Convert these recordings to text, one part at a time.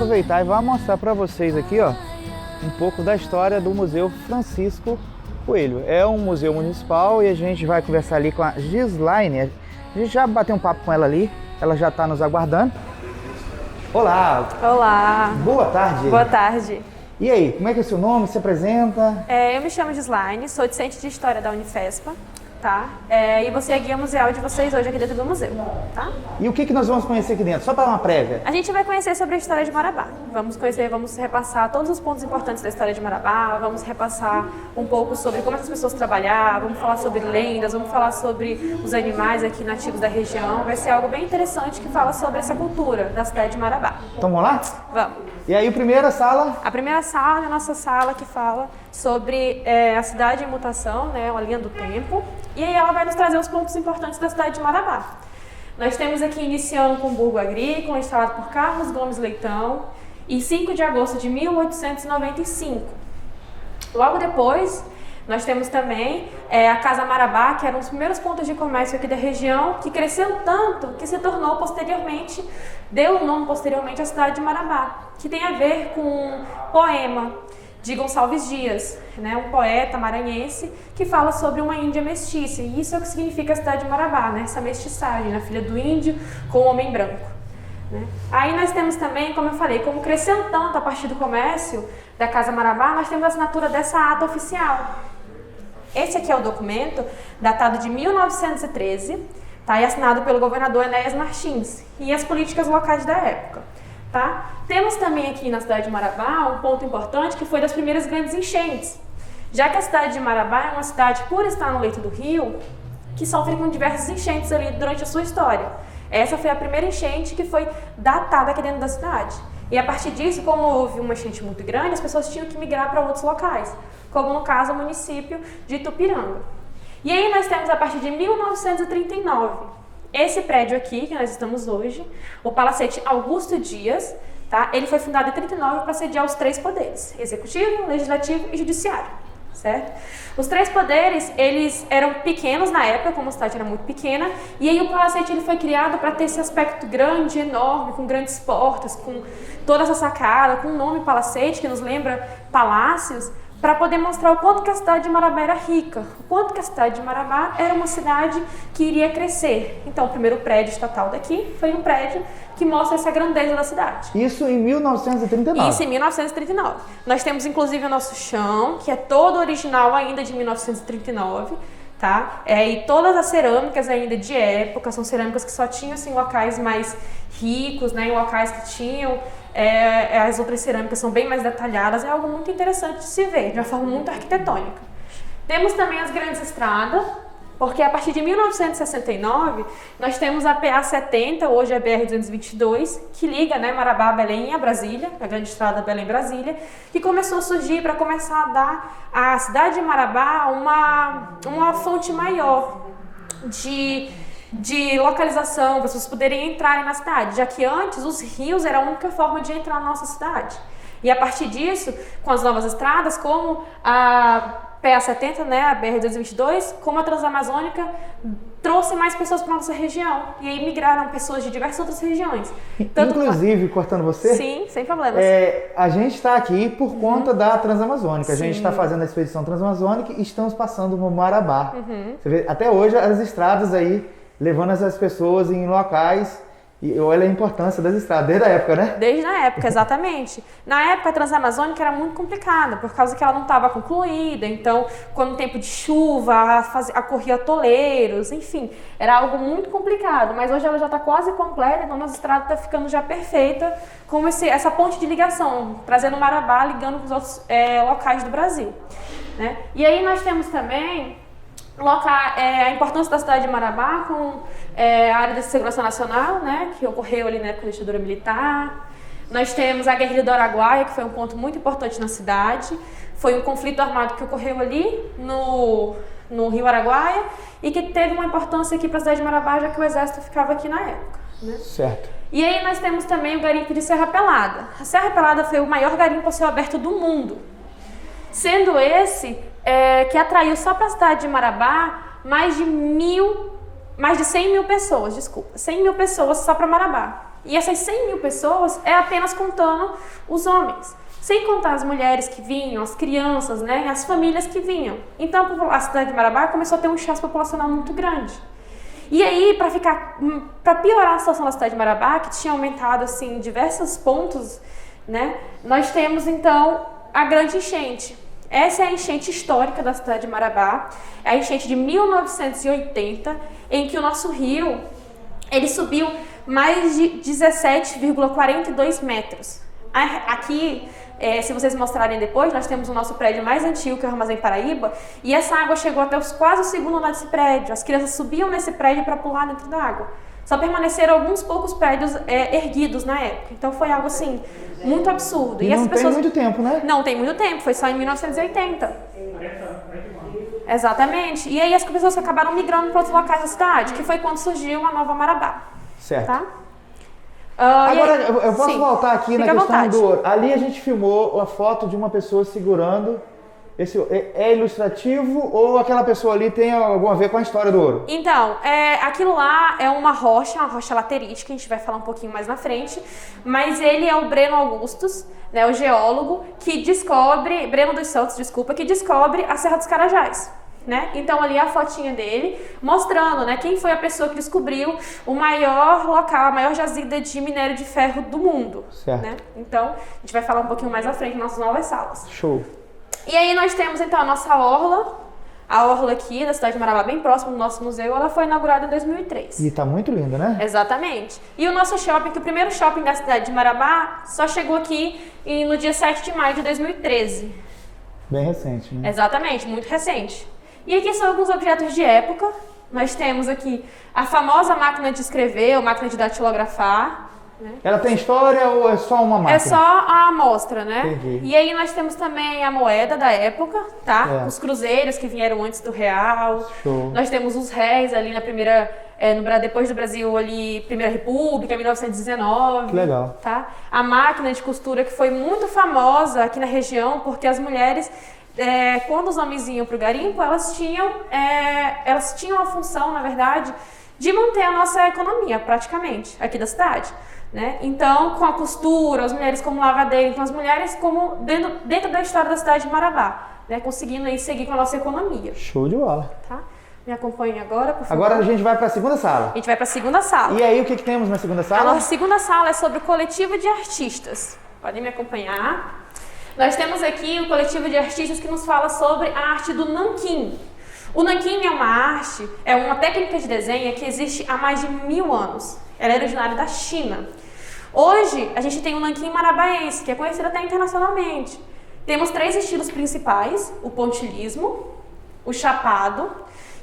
aproveitar e vou mostrar para vocês aqui, ó, um pouco da história do Museu Francisco Coelho. É um museu municipal e a gente vai conversar ali com a Gislaine. A gente já bateu um papo com ela ali, ela já está nos aguardando. Olá! Olá! Boa tarde! Boa tarde! E aí, como é que é o seu nome? Se apresenta? Eu me chamo Gislaine, sou discente de História da Unifespa, tá? E você é guia museal de vocês hoje aqui dentro do museu, tá? E o que nós vamos conhecer aqui dentro? Só para uma prévia. A gente vai conhecer sobre a história de Marabá. Vamos repassar todos os pontos importantes da história de Marabá, vamos repassar um pouco sobre como essas pessoas trabalhavam, vamos falar sobre lendas, vamos falar sobre os animais aqui nativos da região. Vai ser algo bem interessante que fala sobre essa cultura da cidade de Marabá. Então vamos lá? Vamos. E aí, a primeira sala? A primeira sala é a nossa sala que fala sobre a cidade em mutação, né, uma linha do tempo. E aí ela vai nos trazer os pontos importantes da cidade de Marabá. Nós temos aqui iniciando com o Burgo Agrícola, instalado por Carlos Gomes Leitão, em 5 de agosto de 1895. Logo depois, nós temos também a Casa Marabá, que era um dos primeiros pontos de comércio aqui da região, que cresceu tanto que se tornou posteriormente, deu o nome posteriormente à cidade de Marabá, que tem a ver com um poema de Gonçalves Dias, né, um poeta maranhense que fala sobre uma índia mestiça, e isso é o que significa a cidade de Marabá, né, essa mestiçagem, a filha do índio com o homem branco. Né. Aí nós temos também, como eu falei, como cresceu tanto a partir do comércio da Casa Marabá, nós temos a assinatura dessa ata oficial. Esse aqui é o documento, datado de 1913, tá, e assinado pelo governador Enéas Martins, e as políticas locais da época. Tá? Temos também aqui na cidade de Marabá um ponto importante que foi das primeiras grandes enchentes, já que a cidade de Marabá é uma cidade, por estar no leito do rio, que sofre com diversas enchentes ali durante a sua história. Essa foi a primeira enchente que foi datada aqui dentro da cidade. E a partir disso, como houve uma enchente muito grande, as pessoas tinham que migrar para outros locais, como no caso o município de Itupiranga. E aí nós temos a partir de 1939, esse prédio aqui, que nós estamos hoje, o Palacete Augusto Dias, tá? Ele foi fundado em 1939 para sediar os 3 poderes, executivo, legislativo e judiciário, certo? Os 3 poderes, eles eram pequenos na época, como a cidade era muito pequena, e aí o Palacete ele foi criado para ter esse aspecto grande, enorme, com grandes portas, com toda essa sacada, com o nome Palacete, que nos lembra palácios, para poder mostrar o quanto que a cidade de Marabá era rica, o quanto que a cidade de Marabá era uma cidade que iria crescer. Então, o primeiro prédio estatal daqui foi um prédio que mostra essa grandeza da cidade. Isso em 1939? Isso em 1939. Nós temos, inclusive, o nosso chão, que é todo original ainda de 1939, tá? E todas as cerâmicas ainda de época, são cerâmicas que só tinham, assim, locais mais ricos, né, em locais que tinham... as outras cerâmicas são bem mais detalhadas, é algo muito interessante de se ver, de uma forma muito arquitetônica. Temos também as grandes estradas, porque a partir de 1969, nós temos a PA-70, hoje é a BR-222, que liga, né, Marabá, Belém e a Brasília, a grande estrada Belém-Brasília, que começou a surgir para começar a dar à cidade de Marabá uma fonte maior de localização, para as pessoas poderem entrar na cidade, já que antes os rios eram a única forma de entrar na nossa cidade. E a partir disso, com as novas estradas, como a PA-70, né, a BR-222, como a Transamazônica, trouxe mais pessoas para a nossa região. E aí migraram pessoas de diversas outras regiões. Inclusive, cortando você? Sim, sem problemas. A gente está aqui por conta da Transamazônica. A gente está fazendo a expedição Transamazônica e estamos passando no Marabá. Você vê, até hoje as estradas aí, levando essas pessoas em locais, e olha a importância das estradas, desde a época, né? Desde a época, exatamente. Na época, a Transamazônica era muito complicada, por causa que ela não estava concluída, então, quando no tempo de chuva, ocorria atoleiros, enfim, era algo muito complicado, mas hoje ela já está quase completa, então a nossa estrada está ficando já perfeita, como essa ponte de ligação, trazendo Marabá, ligando com os outros locais do Brasil, né? E aí nós temos também... a importância da cidade de Marabá com a área de segurança nacional, né, que ocorreu ali na época da ditadura militar. Nós temos a guerrilha do Araguaia, que foi um ponto muito importante na cidade. Foi um conflito armado que ocorreu ali no Rio Araguaia e que teve uma importância aqui para a cidade de Marabá, já que o exército ficava aqui na época, né? Certo. E aí nós temos também o garimpo de Serra Pelada. A Serra Pelada foi o maior garimpo a céu aberto do mundo, sendo esse que atraiu só para a cidade de Marabá mais de 100 mil pessoas, 100 mil pessoas só para Marabá. E essas 100 mil pessoas é apenas contando os homens, sem contar as mulheres que vinham, as crianças, né, as famílias que vinham. Então a cidade de Marabá começou a ter um excesso populacional muito grande. E aí, para piorar a situação da cidade de Marabá, que tinha aumentado assim, em diversos pontos, né, nós temos então a grande enchente. Essa é a enchente histórica da cidade de Marabá, é a enchente de 1980, em que o nosso rio ele subiu mais de 17,42 metros. Aqui, se vocês mostrarem depois, nós temos o nosso prédio mais antigo, que é o Armazém Paraíba, e essa água chegou até quase o segundo andar desse prédio. As crianças subiam nesse prédio para pular dentro da água. Só permaneceram alguns poucos prédios erguidos na época. Então foi algo assim, muito absurdo. E não tem muito tempo, né? Não tem muito tempo, foi só em 1980. Exatamente. E aí as pessoas acabaram migrando para outros locais da cidade, que foi quando surgiu a Nova Marabá. Certo. Tá? Agora, eu posso sim, voltar aqui na fica à questão vontade. do ouro. Ali a gente filmou a foto de uma pessoa segurando. Esse é ilustrativo ou aquela pessoa ali tem algum a ver com a história do ouro? Então, aquilo lá é uma rocha laterítica, a gente vai falar um pouquinho mais na frente, mas ele é o Breno Augustus, né, o geólogo, Breno dos Santos, que descobre a Serra dos Carajás. Né? Então ali a fotinha dele mostrando, né, quem foi a pessoa que descobriu o maior local, a maior jazida de minério de ferro do mundo. Certo. Né? Então a gente vai falar um pouquinho mais à frente nas nossas novas salas. Show. E aí nós temos então a nossa orla, a orla aqui da cidade de Marabá, bem próximo do nosso museu. Ela foi inaugurada em 2003. E tá muito linda, né? Exatamente. E o nosso shopping, que o primeiro shopping da cidade de Marabá só chegou aqui no dia 7 de maio de 2013. Bem recente, né? Exatamente, muito recente. E aqui são alguns objetos de época. Nós temos aqui a famosa máquina de escrever, ou máquina de datilografar. Né? Ela tem história ou é só uma máquina? É só a amostra, né? Entendi. E aí nós temos também a moeda da época, tá? É. Os cruzeiros que vieram antes do real. Show. Nós temos os réis ali na primeira, depois do Brasil ali, Primeira República, 1919. Que legal. Tá? A máquina de costura que foi muito famosa aqui na região, porque as mulheres quando os homens iam para o garimpo, elas tinham a função, na verdade, de manter a nossa economia, praticamente, aqui da cidade. Né? Então, com a costura, as mulheres como lavadeira, então as mulheres como dentro da história da cidade de Marabá, né? Conseguindo aí seguir com a nossa economia. Show de bola. Tá? Me acompanhe agora, por favor. Agora a gente vai para a segunda sala. A gente vai para a segunda sala. E aí, o que temos na segunda A sala? nossa segunda sala é sobre o coletivo de artistas. Podem me acompanhar. Nós temos aqui um coletivo de artistas que nos fala sobre a arte do nanquim. O nanquim é uma arte, é uma técnica de desenho que existe há mais de 1000 anos. Ela é originária da China. Hoje, a gente tem o nanquim marabaense, que é conhecido até internacionalmente. Temos 3 estilos principais, o pontilhismo, o chapado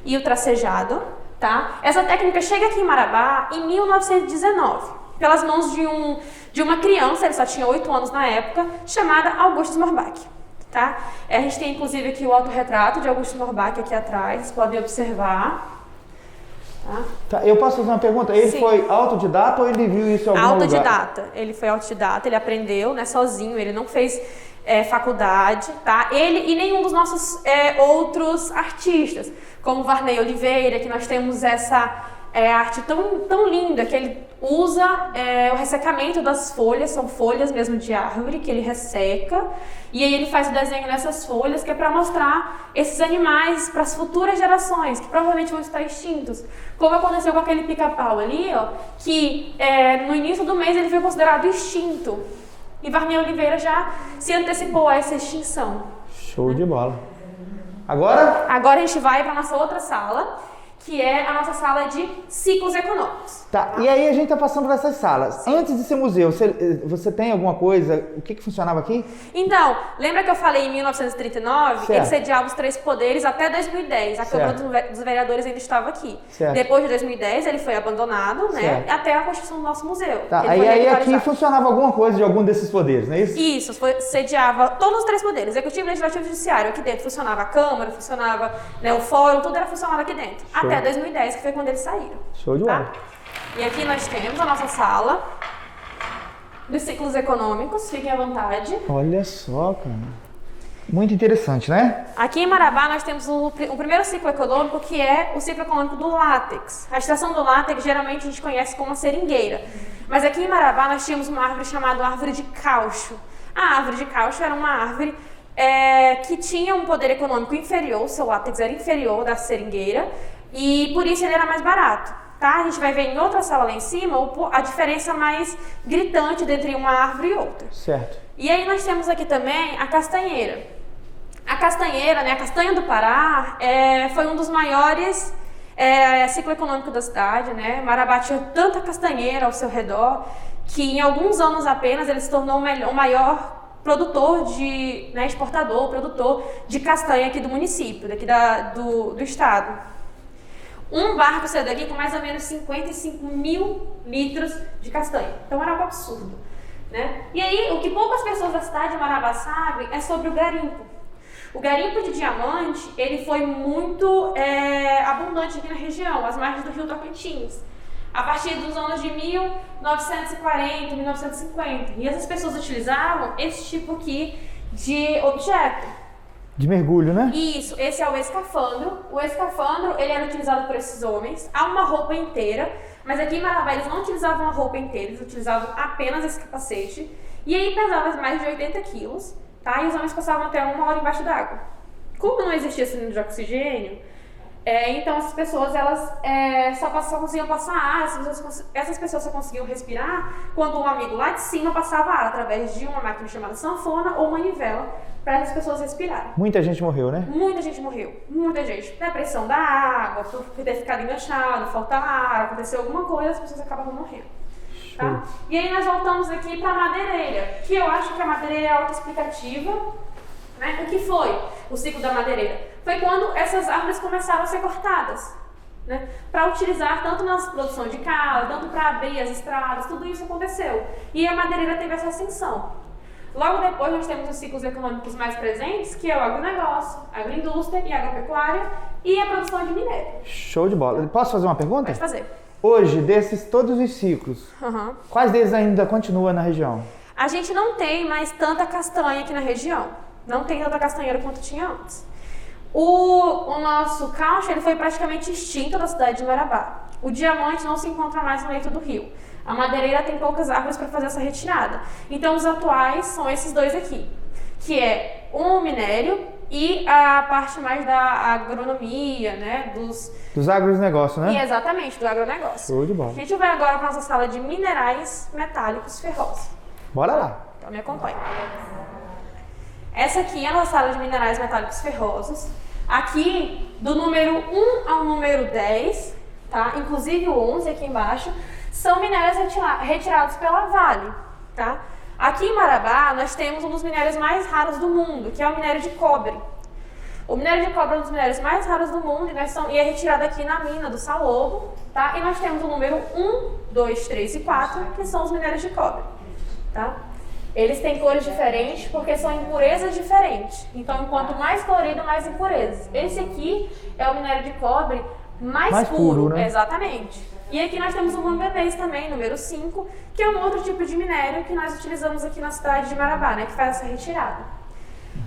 e o tracejado. Tá? Essa técnica chega aqui em Marabá em 1919, pelas mãos de uma criança, ele só tinha 8 anos na época, chamada Augustus Morbach. Tá? A gente tem inclusive aqui o autorretrato de Augustus Morbach aqui atrás, vocês podem observar. Tá, eu posso fazer uma pergunta? Ele Sim. foi autodidata ou ele viu isso em algum lugar? Autodidata. Ele foi autodidata, ele aprendeu, né, sozinho, ele não fez faculdade, tá? Ele e nenhum dos nossos outros artistas, como Varney Oliveira, que nós temos essa arte tão linda, que ele usa o ressecamento das folhas, são folhas mesmo de árvore que ele resseca, e aí ele faz o desenho nessas folhas, que é para mostrar esses animais para as futuras gerações, que provavelmente vão estar extintos. Como aconteceu com aquele pica-pau ali, ó, que no início do mês ele foi considerado extinto, e Varney Oliveira já se antecipou a essa extinção. Show de bola. Agora a gente vai para a nossa outra sala, que é a nossa sala de ciclos econômicos. Tá, e aí a gente tá passando por essas salas. Sim. Antes de ser museu, você tem alguma coisa, o que funcionava aqui? Então, lembra que eu falei em 1939? Certo. Ele sediava os 3 poderes até 2010. A Câmara dos Vereadores ainda estava aqui. Certo. Depois de 2010 ele foi abandonado, né? Certo. Até a construção do nosso museu. Tá, aí aqui funcionava alguma coisa de algum desses poderes, não é isso? Isso, sediava todos os 3 poderes, executivo, legislativo e judiciário. Aqui dentro funcionava a Câmara, funcionava, né, o Fórum, tudo era funcionado aqui dentro. Show. Até 2010, que foi quando eles saíram. Show de bola. E aqui nós temos a nossa sala dos ciclos econômicos, fiquem à vontade. Olha só, cara. Muito interessante, né? Aqui em Marabá nós temos o primeiro ciclo econômico, que é o ciclo econômico do látex. A extração do látex geralmente a gente conhece como a seringueira. Mas aqui em Marabá nós tínhamos uma árvore chamada árvore de caucho. A árvore de caucho era uma árvore que tinha um poder econômico inferior, o seu látex era inferior da seringueira, e por isso ele era mais barato. Tá? A gente vai ver em outra sala lá em cima a diferença mais gritante entre uma árvore e outra. Certo. E aí nós temos aqui também a castanheira. A castanheira, né, a castanha do Pará, foi um dos maiores ciclo econômico da cidade, né? Marabá tinha tanta castanheira ao seu redor que em alguns anos apenas ele se tornou o maior produtor exportador, produtor de castanha aqui do município, daqui do estado. Um barco saiu daqui com mais ou menos 55 mil litros de castanha. Então era algo absurdo, né? E aí, o que poucas pessoas da cidade de Marabá sabem é sobre o garimpo. O garimpo de diamante, ele foi muito abundante aqui na região, às margens do rio Tocantins, a partir dos anos de 1940, 1950. E essas pessoas utilizavam esse tipo aqui de objeto. De mergulho, né? Isso, esse é o escafandro. O escafandro, ele era utilizado por esses homens. Há uma roupa inteira, mas aqui em Marabá eles não utilizavam a roupa inteira, eles utilizavam apenas esse capacete. E aí pesava mais de 80 quilos, tá? E os homens passavam até 1 hora embaixo d'água. Como não existia cilindro de oxigênio, então essas pessoas elas só conseguiam passar ar, essas pessoas só conseguiam respirar quando um amigo lá de cima passava ar através de uma máquina chamada sanfona ou manivela para essas pessoas respirarem. Muita gente morreu, né? Muita gente morreu, muita gente. Pressão da água, por ter ficado enganchado, faltar ar, aconteceu alguma coisa, as pessoas acabavam morrendo. Tá? E aí nós voltamos aqui para a madeireira, que eu acho que a madeireira é autoexplicativa. Né? O que foi o ciclo da madeireira? Foi quando essas árvores começaram a ser cortadas, né? Para utilizar tanto na produção de cala, tanto para abrir as estradas, tudo isso aconteceu. E a madeireira teve essa ascensão. Logo depois nós temos os ciclos econômicos mais presentes, que é o agronegócio, a agroindústria e a agropecuária e a produção de minério. Show de bola. Posso fazer uma pergunta? Pode fazer. Hoje, desses todos os ciclos, quais deles ainda continuam na região? A gente não tem mais tanta castanha aqui na região. Não tem tanta castanheira quanto tinha antes. O nosso caucho ele foi praticamente extinto da cidade de Marabá. O diamante não se encontra mais no leito do rio. A madeireira tem poucas árvores para fazer essa retirada. Então os atuais são esses dois aqui, que é o minério e a parte mais da agronomia, né? Dos agronegócios, né? E exatamente, do agronegócio. Show de bola. A gente vai agora para a nossa sala de minerais metálicos ferrosos. Bora lá. Então me acompanha. Essa aqui é a nossa sala de minerais metálicos ferrosos. Aqui, do número 1 ao número 10, tá? Inclusive o 11 aqui embaixo, são minérios retirados pela Vale, tá? Aqui em Marabá, nós temos um dos minérios mais raros do mundo, que é o minério de cobre. O minério de cobre é um dos minérios mais raros do mundo e é retirado aqui na mina do Salobo, tá? E nós temos o número 1, 2, 3 e 4, que são os minérios de cobre, tá? Eles têm cores diferentes porque são impurezas diferentes. Então, quanto mais colorido, mais impurezas. Esse aqui é o minério de cobre mais puro, né? Exatamente. E aqui nós temos o manganês também, número 5, que é um outro tipo de minério que nós utilizamos aqui na cidade de Marabá, né, que faz essa retirada.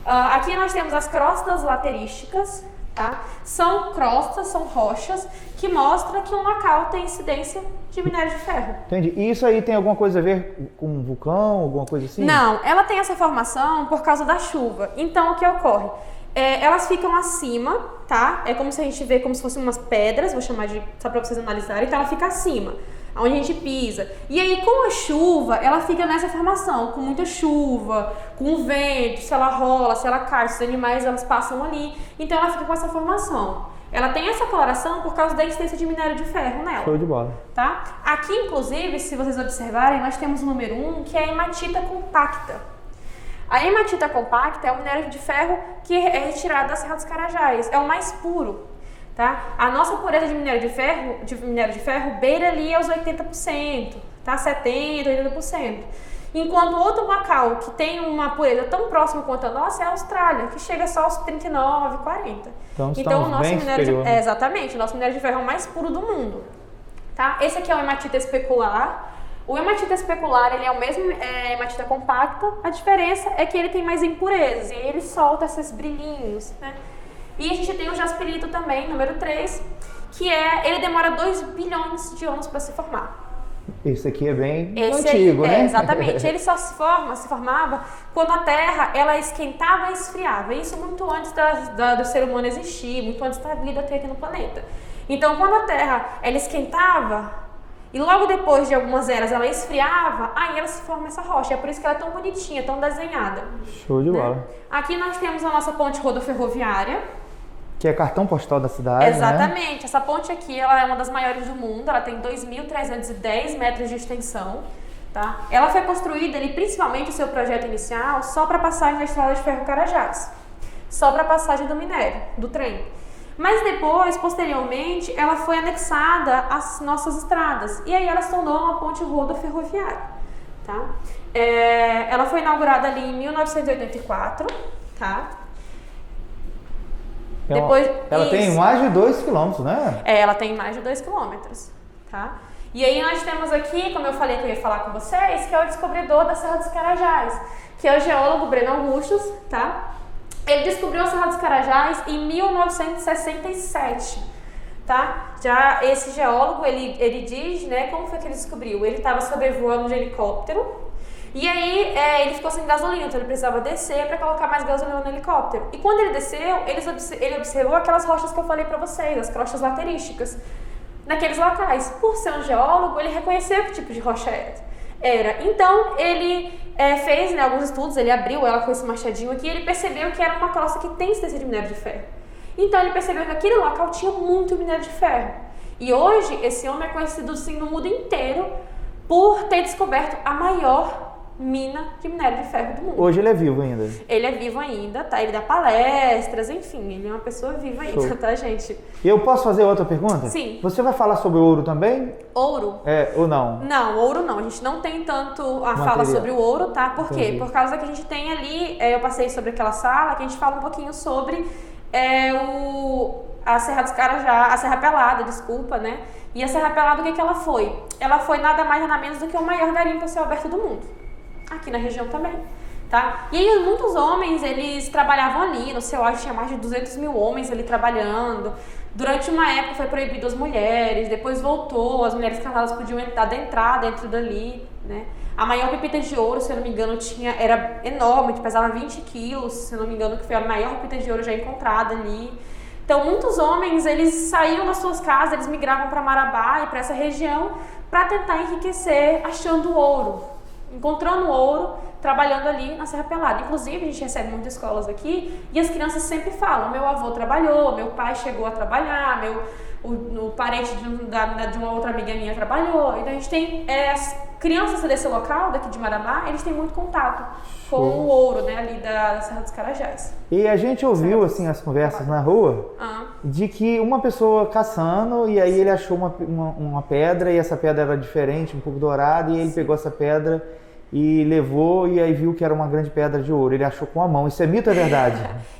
Aqui nós temos as crostas laterísticas, tá? São crostas, são rochas que mostram que um local tem incidência de minério de ferro. Entendi. E isso aí tem alguma coisa a ver com um vulcão, alguma coisa assim? Não, ela tem essa formação por causa da chuva. Então, o que ocorre? Elas ficam acima, tá? É como se a gente vê como se fossem umas pedras, vou chamar de, só para vocês analisarem, então ela fica acima, onde a gente pisa. E aí, com a chuva, ela fica nessa formação, com muita chuva, com o vento, se ela rola, se ela cai, se os animais elas passam ali. Então, ela fica com essa formação. Ela tem essa coloração por causa da incidência de minério de ferro nela. Show de bola. Tá? Aqui, inclusive, se vocês observarem, nós temos o número 1, que é a hematita compacta. A hematita compacta é um minério de ferro que é retirado da Serra dos Carajás. É o mais puro. Tá? A nossa pureza de minério de ferro beira ali aos 80%, tá? 70%, 80%. Enquanto outro local que tem uma pureza tão próxima quanto a nossa é a Austrália, que chega só aos 39%, 40%. Então o nosso bem superior. Exatamente, o nosso minério de ferro é o mais puro do mundo. Tá? Esse aqui é o hematita especular. O hematita especular, ele é o mesmo hematita compacta, a diferença é que ele tem mais impurezas e ele solta esses brilhinhos, né? E a gente tem o jasperito também, número 3, que ele demora 2 bilhões de anos para se formar. Esse aqui é bem antigo, né? Exatamente. Ele só se formava quando a Terra ela esquentava e esfriava. Isso muito antes do ser humano existir, muito antes da vida ter aqui no planeta. Então, quando a Terra ela esquentava e logo depois de algumas eras ela esfriava, aí ela se forma essa rocha. É por isso que ela é tão bonitinha, tão desenhada. Show de bola. Né? Aqui nós temos a nossa ponte rodoferroviária. Que é cartão postal da cidade, Exatamente. né? Essa ponte aqui, ela é uma das maiores do mundo. Ela tem 2.310 metros de extensão. Tá? Ela foi construída, principalmente o seu projeto inicial, só para passagem da estrada de ferro Carajás. Só para passagem do minério, do trem. Mas depois, posteriormente, ela foi anexada às nossas estradas. E aí ela se tornou uma ponte rodoferroviária. Tá? Ela foi inaugurada ali em 1984. Tá? Ela tem mais de 2 quilômetros, né? Ela tem mais de 2 quilômetros, tá? E aí nós temos aqui, como eu falei que eu ia falar com vocês, que é o descobridor da Serra dos Carajás, que é o geólogo Breno Augustus, tá? Ele descobriu a Serra dos Carajás em 1967, tá? Já esse geólogo, ele diz, né, como foi que ele descobriu? Ele estava sobrevoando de helicóptero. E aí ele ficou sem gasolina, então ele precisava descer para colocar mais gasolina no helicóptero. E quando ele desceu, ele observou aquelas rochas que eu falei para vocês, as crostas laterísticas, naqueles locais. Por ser um geólogo, ele reconheceu que tipo de rocha era. Então ele fez, né, alguns estudos, ele abriu ela com esse machadinho aqui e ele percebeu que era uma crosta que tem existência de minério de ferro. Então ele percebeu que aquele local tinha muito minério de ferro. E hoje esse homem é conhecido assim, no mundo inteiro por ter descoberto a maior mina de minério de ferro do mundo. Hoje ele é vivo ainda? Ele é vivo ainda, tá? Ele dá palestras, enfim, ele é uma pessoa viva ainda, tá, gente? E eu posso fazer outra pergunta? Sim. Você vai falar sobre ouro também? Ouro? Ou não? Não, ouro não. A gente não tem tanto a fala sobre o ouro, tá? Por quê? Entendi. Por causa que a gente tem ali, eu passei sobre aquela sala, que a gente fala um pouquinho sobre a Serra dos Carajás, a Serra Pelada, desculpa, né? E a Serra Pelada, o que ela foi? Ela foi nada mais nada menos do que o maior garimpo a céu aberto do mundo. Aqui na região também, tá? E aí muitos homens, eles trabalhavam ali, no seu auge tinha mais de 200 mil homens ali trabalhando. Durante uma época foi proibido as mulheres, depois voltou, as mulheres casadas podiam adentrar dentro dali, né? A maior pepita de ouro, se eu não me engano, era enorme, pesava 20 quilos, se eu não me engano, que foi a maior pepita de ouro já encontrada ali. Então muitos homens, eles saíam das suas casas, eles migravam para Marabá e para essa região para tentar enriquecer achando ouro. Encontrando ouro, trabalhando ali na Serra Pelada. Inclusive, a gente recebe muitas escolas aqui e as crianças sempre falam, meu avô trabalhou, meu pai chegou a trabalhar, o parente de uma outra amiga minha trabalhou. Então a gente tem as crianças desse local, daqui de Marabá, eles têm muito contato com o ouro, né, ali da Serra dos Carajás. E a gente ouviu, assim, as conversas na rua, de que uma pessoa caçando, e aí ele achou uma pedra, e essa pedra era diferente, um pouco dourada, e ele pegou essa pedra e levou, e aí viu que era uma grande pedra de ouro. Ele achou com a mão. Isso é mito ou é verdade?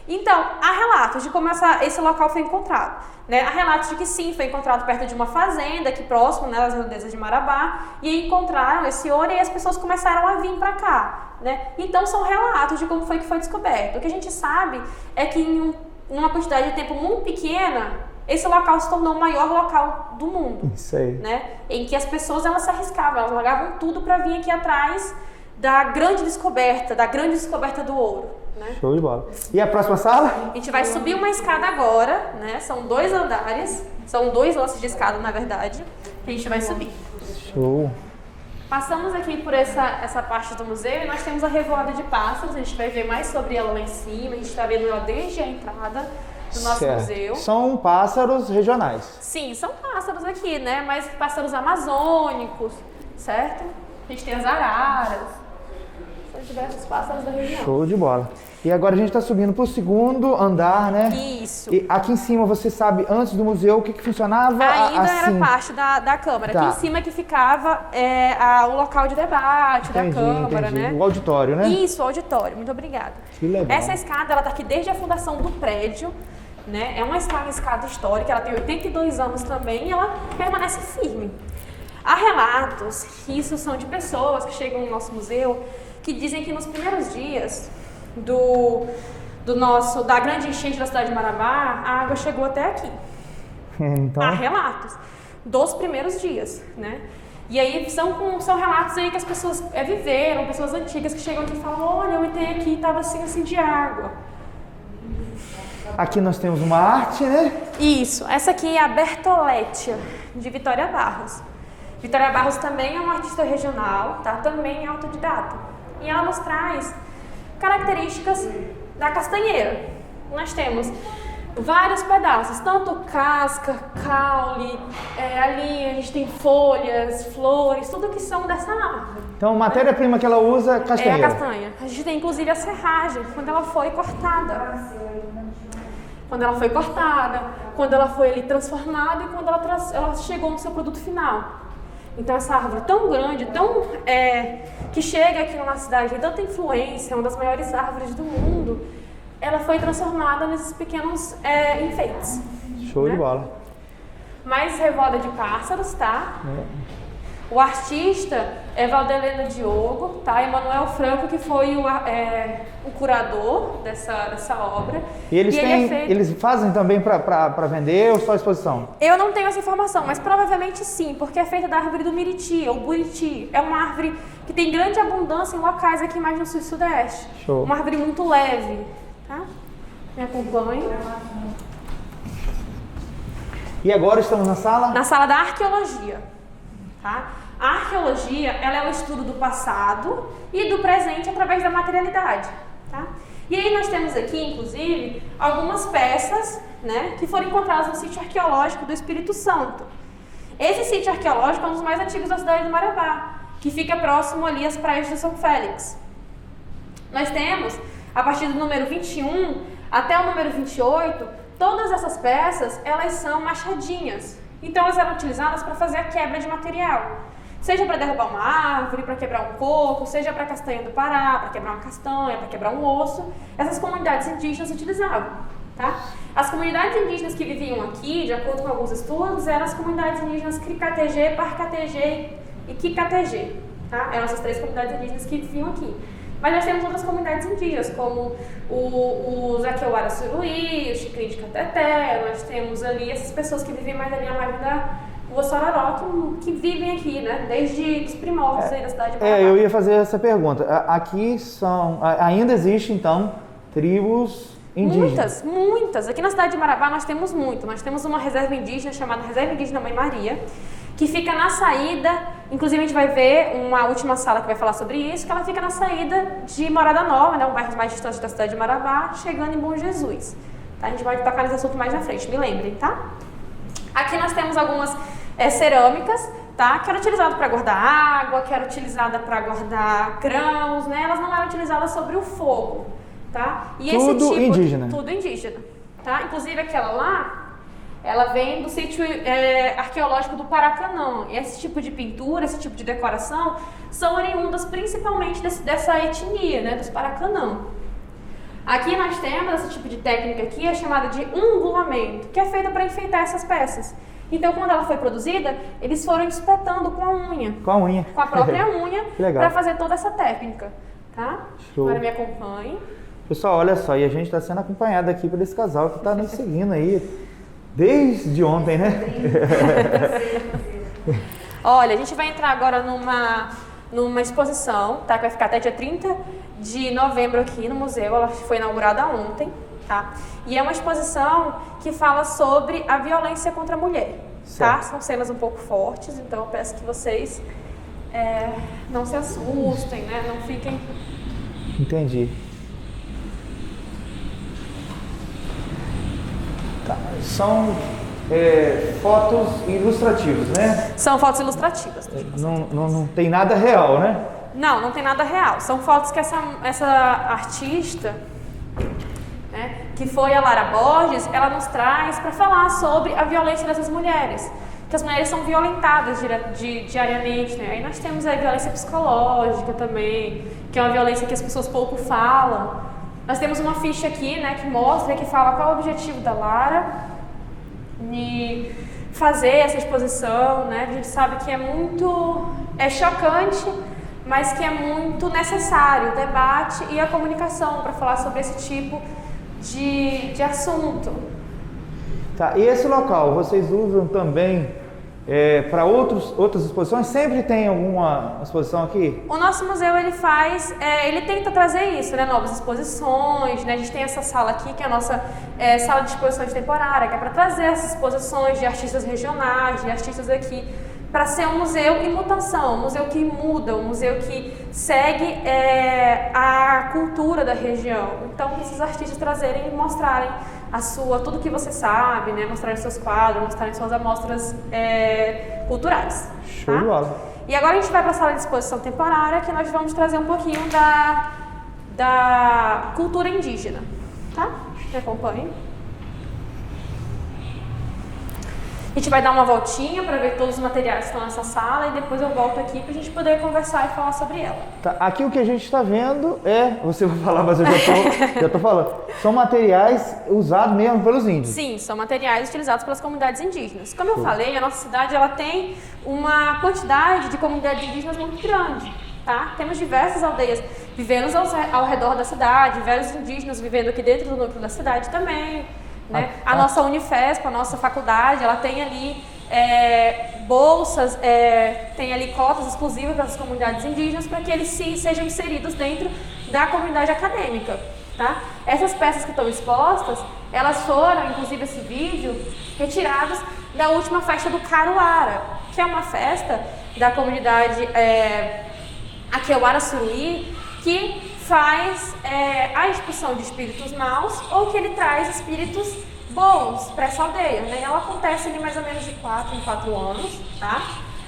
Então, há relatos de como esse local foi encontrado. Né? Há relatos de que sim, foi encontrado perto de uma fazenda, aqui próximo, né, das redondezas de Marabá, e encontraram esse ouro e as pessoas começaram a vir para cá. Né? Então, são relatos de como foi que foi descoberto. O que a gente sabe é que em uma quantidade de tempo muito pequena, esse local se tornou o maior local do mundo. Isso aí. Né? Em que as pessoas, elas se arriscavam, elas largavam tudo para vir aqui atrás da grande descoberta do ouro. Né? Show de bola. E a próxima sala? A gente vai subir uma escada agora, né? São 2 andares, são 2 lances de escada, na verdade, que a gente vai subir. Show. Passamos aqui por essa parte do museu e nós temos a revoada de pássaros, a gente vai ver mais sobre ela lá em cima, a gente está vendo ela desde a entrada do nosso museu. São pássaros regionais. Sim, são pássaros aqui, né? Mas pássaros amazônicos, certo? A gente tem as araras, são diversos pássaros da região. Show de bola. E agora a gente está subindo para o 2º andar, né? Isso. E aqui em cima, você sabe, antes do museu, o que funcionava ainda assim? Era parte da Câmara. Tá. Aqui em cima que ficava o local de debate da Câmara, entendi. né? O auditório, né? Isso, o auditório. Muito obrigada. Que legal. Essa escada, ela tá aqui desde a fundação do prédio, né? É uma escada histórica, ela tem 82 anos também e ela permanece firme. Há relatos, isso são de pessoas que chegam no nosso museu, que dizem que nos primeiros dias da grande enchente da cidade de Marabá, a água chegou até aqui. Então... Há relatos dos primeiros dias, né? E aí são relatos aí que as pessoas viveram, pessoas antigas que chegam aqui e falam, olha, eu entrei aqui e estava assim de água. Aqui nós temos uma arte, né? Isso, essa aqui é a Bertoletti, de Vitória Barros. Vitória Barros também é uma artista regional, tá? Também é autodidata. E ela nos traz características da castanheira. Nós temos vários pedaços, tanto casca, caule, ali a gente tem folhas, flores, tudo que são dessa árvore. Então, a matéria-prima que ela usa é castanheira. É a castanha. A gente tem inclusive a serragem, quando ela foi cortada. Quando ela foi cortada, quando ela foi ali transformada e quando ela chegou no seu produto final. Então essa árvore tão grande, que chega aqui na nossa cidade, tem tanta influência, é uma das maiores árvores do mundo, ela foi transformada nesses pequenos enfeites. Show de bola. Mais revoada de pássaros, tá? O artista é Valdelena Diogo, tá? Emanuel Franco, que foi o curador dessa obra. E eles fazem também para vender ou só exposição? Eu não tenho essa informação, mas provavelmente sim, porque é feita da árvore do Miriti, ou Buriti. É uma árvore que tem grande abundância em locais aqui mais no sul e sudeste. Show. Uma árvore muito leve, tá? Me acompanhe. E agora estamos na sala? Na sala da arqueologia. Tá? A arqueologia, ela é o estudo do passado e do presente através da materialidade. Tá? E aí nós temos aqui, inclusive, algumas peças, né, que foram encontradas no sítio arqueológico do Espírito Santo. Esse sítio arqueológico é um dos mais antigos da cidade do Marabá, que fica próximo ali às praias de São Félix. Nós temos, a partir do número 21 até o número 28, todas essas peças, elas são machadinhas. Então elas eram utilizadas para fazer a quebra de material. Seja para derrubar uma árvore, para quebrar um coco, seja para castanha do Pará, para quebrar uma castanha, para quebrar um osso. Essas comunidades indígenas utilizavam. Tá? As comunidades indígenas que viviam aqui, de acordo com alguns estudos, eram as comunidades indígenas Cricategê, Parcategê e Kikategê. Tá? Eram essas três comunidades indígenas que viviam aqui. Mas nós temos outras comunidades indígenas, como o Zaqueuara Suruí, o Xicrim de Cateté. Nós temos ali essas pessoas que vivem mais ali à margem da Rua Sororó, que vivem aqui, né? Desde os primórdios aí da cidade de Marabá. Eu ia fazer essa pergunta. Aqui ainda existem, então, tribos indígenas? Muitas. Aqui na cidade de Marabá nós temos muito. Nós temos uma reserva indígena chamada Reserva Indígena Mãe Maria, que fica na saída, inclusive a gente vai ver uma última sala que vai falar sobre isso, que ela fica na saída de Morada Nova, né, um bairro mais distante da cidade de Marabá, chegando em Bom Jesus. Tá? A gente vai tocar nesse assunto mais na frente, me lembrem, tá? Aqui nós temos algumas cerâmicas, tá? Que era utilizada para guardar água, que era utilizada para guardar grãos, né? Elas não eram utilizadas sobre o fogo, tá? E tudo indígena. Tudo indígena, tá? Inclusive aquela lá, ela vem do sítio arqueológico do Paracanã. E esse tipo de pintura, esse tipo de decoração, são oriundas principalmente dessa etnia, né, dos Paracanã. Aqui nós temos esse tipo de técnica aqui, é chamada de ungulamento, que é feita para enfeitar essas peças. Então, quando ela foi produzida, eles foram espetando com a unha. Com a unha. Com a própria unha, para fazer toda essa técnica, tá? Show. Agora me acompanhe. Pessoal, olha só, e a gente está sendo acompanhado aqui por esse casal que está nos seguindo aí. Desde ontem, né? Olha, a gente vai entrar agora numa exposição, tá? Que vai ficar até dia 30 de novembro aqui no museu. Ela foi inaugurada ontem, tá? E é uma exposição que fala sobre a violência contra a mulher, tá? São cenas um pouco fortes, então eu peço que vocês não se assustem, né? Não fiquem... Entendi. Tá. São fotos ilustrativas, né? São fotos ilustrativas. Não tem nada real, né? Não tem nada real. São fotos que essa artista, né, que foi a Lara Borges, ela nos traz para falar sobre a violência dessas mulheres. Que as mulheres são violentadas diariamente, né? Aí nós temos a violência psicológica também, que é uma violência que as pessoas pouco falam. Nós temos uma ficha aqui, né, que mostra, que fala qual é o objetivo da Lara de fazer essa exposição, né? A gente sabe que é chocante, mas que é muito necessário o debate e a comunicação para falar sobre esse tipo de assunto. Tá, e esse local, vocês usam também para outras exposições? Sempre tem alguma exposição aqui? O nosso museu, ele tenta trazer isso, né? Novas exposições, né? A gente tem essa sala aqui, que é a nossa sala de exposições temporária, que é para trazer essas exposições de artistas regionais, de artistas aqui, para ser um museu em mutação, um museu que muda, um museu que segue a cultura da região. Então, esses artistas trazerem e mostrarem tudo que você sabe, né? Mostrarem seus quadros, mostrarem suas amostras culturais. Show de bola. E agora a gente vai para a sala de exposição temporária, que nós vamos trazer um pouquinho da cultura indígena, tá? Me acompanhe. A gente vai dar uma voltinha para ver todos os materiais que estão nessa sala e depois eu volto aqui para a gente poder conversar e falar sobre ela. Tá, aqui o que a gente está vendo você vai falar, mas eu já tô falando, são materiais usados mesmo pelos índios. Sim, são materiais utilizados pelas comunidades indígenas. Como eu falei, a nossa cidade ela tem uma quantidade de comunidades indígenas muito grande. Tá? Temos diversas aldeias vivendo ao redor da cidade, diversos indígenas vivendo aqui dentro do núcleo da cidade também. Né? A nossa Unifesp, a nossa faculdade, ela tem ali bolsas, tem ali cotas exclusivas para as comunidades indígenas para que eles sejam inseridos dentro da comunidade acadêmica. Tá? Essas peças que estão expostas, elas foram, inclusive esse vídeo, retirados da última festa do Caruara, que é uma festa da comunidade Aqueuara Suruí, que faz a expulsão de espíritos maus ou que ele traz espíritos bons para essa aldeia. Né? Ela acontece ali mais ou menos de 4 em 4 anos, tá?